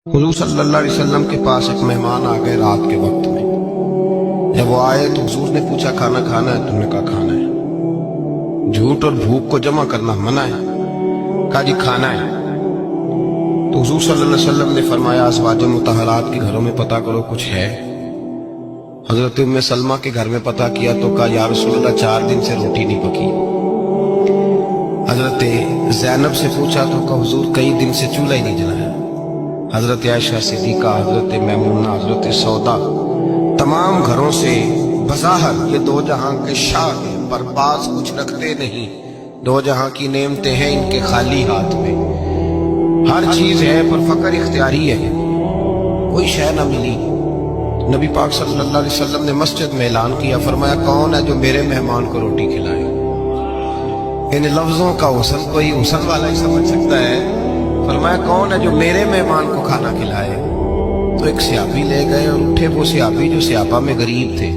हुजूर सल्लल्लाहु अलैहि वसल्लम के पास एक मेहमान आ गए रात के वक्त में। जब वो आए तो हुजूर ने पूछा खाना खाना है? तुमने कहा खाना है। झूठ और भूख को जमा करना मना है। कहा जी खाना है। तो हुजूर सल्लल्लाहु अलैहि वसल्लम ने फरमाया अज़वाज मुतहरात के घरों में पता करो कुछ है। हजरत उम्मे सलमा के घर में पता किया तो कहा या रसूलल्लाह 4 दिन से रोटी नहीं पकी। हजरत ज़ैनब से पूछा तो कहा हुजूर कई दिन से चूल्हा ही नहीं जलाया। हजरत आयशा सिद्दीका, हजरत मैमूना, हजरत सौदा, तमाम घरों से बज़ाहर ये दो जहां के शाह हैं, पर पास कुछ रखते नहीं। दो जहां की नेमतें हैं इनके खाली हाथ में। हर चीज है पर फकर इख्तियारी है। कोई शय न मिली। नबी पाक सल्लल्लाहु अलैहि वसल्लम ने मस्जिद में ऐलान किया, फरमाया कौन है जो मेरे मेहमान को रोटी खिलाए। इन लफ्जों का हुस्न कोई हुस्न वाला ही समझ सकता है। फरमाया कौन है जो मेरे मेहमान को खाना खिलाए। तो एक सियाबी ले गए और उठे। वो सियाबी जो सियाबा में गरीब थे,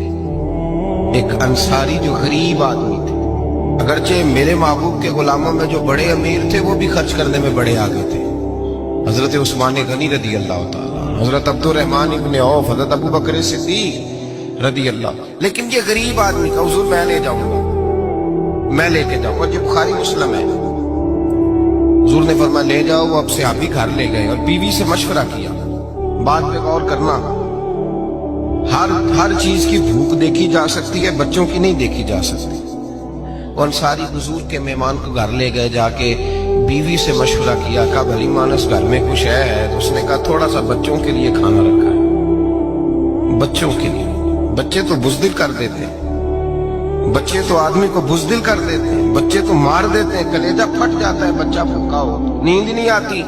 एक अंसारी जो गरीब आदमी थे। अगरचे मेरे महबूब के गुलामों में जो बड़े अमीर थे वो भी खर्च करने में बड़े आगे थे। हजरत उस्मान गनी रदी अल्लाह ताला, हजरत अब्दुर्रहमान इब्न औफ, हजरत अबू बकर सिद्दीक रदी अल्लाह। लेकिन ये गरीब आदमी का हुजूर मैं ले जाऊंगा, मैं लेके जाऊंगा। जो बुखारी मुस्लिम है। हुजूर ने फरमाया ले जाओ। वो अब सहाबी घर ले गए और बीवी से मशवरा किया। बात पे गौर करना, हर चीज की भूख देखी जा सकती है, बच्चों की नहीं देखी जा सकती। और सारी हुजूर के मेहमान को घर ले गए। जाके बीवी से मशवरा किया, कहा भली मानस घर में कुछ है? तो उसने कहा थोड़ा सा बच्चों के लिए खाना रखा है। बच्चों के लिए? बच्चे तो बुज़दिल कर देते हैं। बच्चे तो आदमी को बुज़दिल कर देते हैं। बच्चे तो मार देते हैं, कलेजा फट जाता है बच्चा भूखा हो, नींद नहीं आती।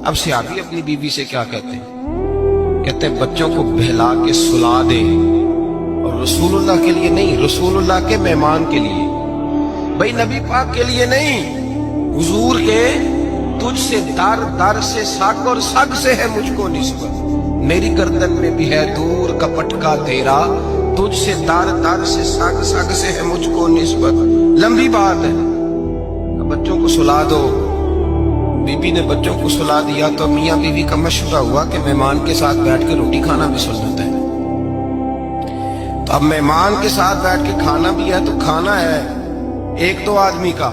अब सियाबी अपनी बीवी से क्या कहते हैं? कहते हैं बच्चों को बहला के सुला दे। और रसूलुल्लाह के लिए नहीं, रसूलुल्लाह के मेहमान के लिए, भाई नबी पाक के लिए नहीं, हुजूर के तुझसे दर दर से सग और सग से है मुझको निस्बत। मेरी गर्दन में भी है दूर का पटका तेरा, तुझसे दर दर से सग सग से है मुझको निस्बत। लंबी बात है। बच्चों को सुला दो। बीबी ने बच्चों को सुला दिया तो मियाँ बीवी का मशवरा हुआ कि मेहमान के साथ बैठ के रोटी खाना भी सुन्नत है। तो अब मेहमान के साथ बैठ के खाना भी है तो खाना है एक तो आदमी का।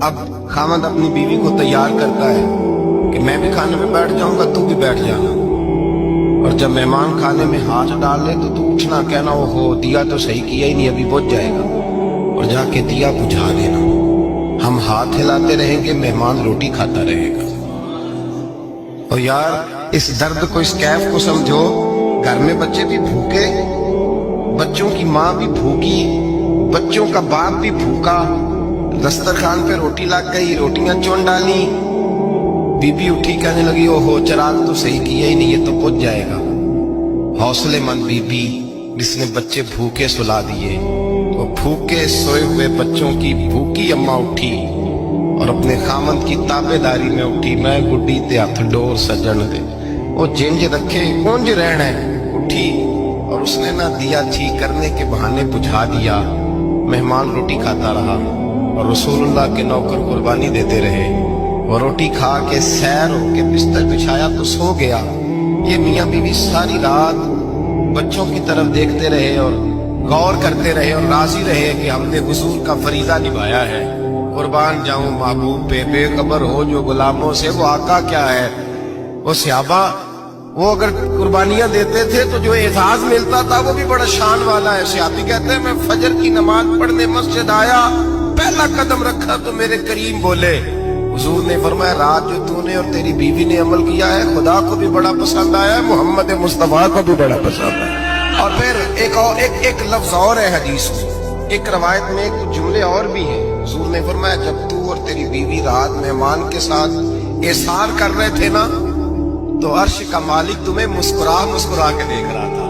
अब खामद अपनी बीवी को तैयार करता है कि मैं भी खाने में बैठ जाऊंगा, तू भी बैठ जाना। और जब मेहमान खाने में हाथ डाल ले तो तू उठना, कहना ओहो दिया तो सही किया ही नहीं, अभी बुझ जाएगा। और जाके दिया बुझा देना। हम हाथ हिलाते रहेंगे, मेहमान रोटी खाता रहेगा। और यार इस दर्द को, इस कैफ को समझो। घर में बच्चे भी भूखे, बच्चों की माँ भी भूखी, बच्चों का बाप भी भूखा। दस्तरखान पे रोटी लग गई, रोटियां चुन डाली। बीबी उठी कहने लगी ओहो चिराग तो सही किया ही नहीं, ये तो बुझ जाएगा। हौसलेमंद बीबी जिसने बच्चे भूखे सुला दिए। वो भूखे सोए हुए बच्चों की भूखी अम्मा उठी और अपने खामद की ताबेदारी में उठी। मैं गुड्डी ते हथ डोर सजन दे, वो जिंज रखे कुंज रहना है। उठी और उसने ना दिया ठीक करने के बहाने बुझा दिया। मेहमान रोटी खाता रहा और रसूलुल्लाह के नौकर कुर्बानी देते रहे। और रोटी खा के सैर होके बिस्तर बिछाया तो सो गया। ये मियाँ बीवी सारी रात बच्चों की तरफ देखते रहे और गौर करते रहे और राजी रहे कि हमने हुजूर का फरीजा निभाया है। कुर्बान जाऊं महबूब पे, बेखबर हो जो गुलामों से, वो आका क्या है। वो सहाबा वो अगर कुर्बानियां देते थे तो जो एजाज मिलता था वो भी बड़ा शान वाला है। सहाबी कहते हैं मैं फजर की नमाज पढ़ने मस्जिद आया, पहला कदम रखा तो मेरे करीम बोले। हुजूर ने फरमाया रात जो तूने और तेरी बीवी ने अमल किया है खुदा को भी बड़ा पसंद आया है, मोहम्मद मुस्तफा को भी बड़ा पसंद है। और फिर एक लफ्ज और है हदीस में, एक रवायत में कुछ जुमले और भी हैं। हुजूर ने फरमाया जब तू और तेरी बीवी रात मेहमान के साथ एहसान कर रहे थे ना, तो अर्श का मालिक तुम्हें मुस्कुरा मुस्कुरा के देख रहा था।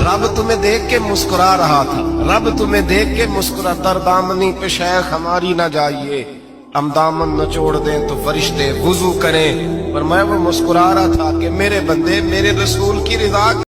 रब तुम्हें देख के मुस्कुरा रहा था। रब तुम्हें देख के मुस्कुरा। दरदामनी पे शेख हमारी ना जाइए, हम दामन न छोड़ दें तो फरिश्ते वुजू करें। पर मैं वो मुस्कुरा रहा था कि मेरे बंदे मेरे रसूल की रिजा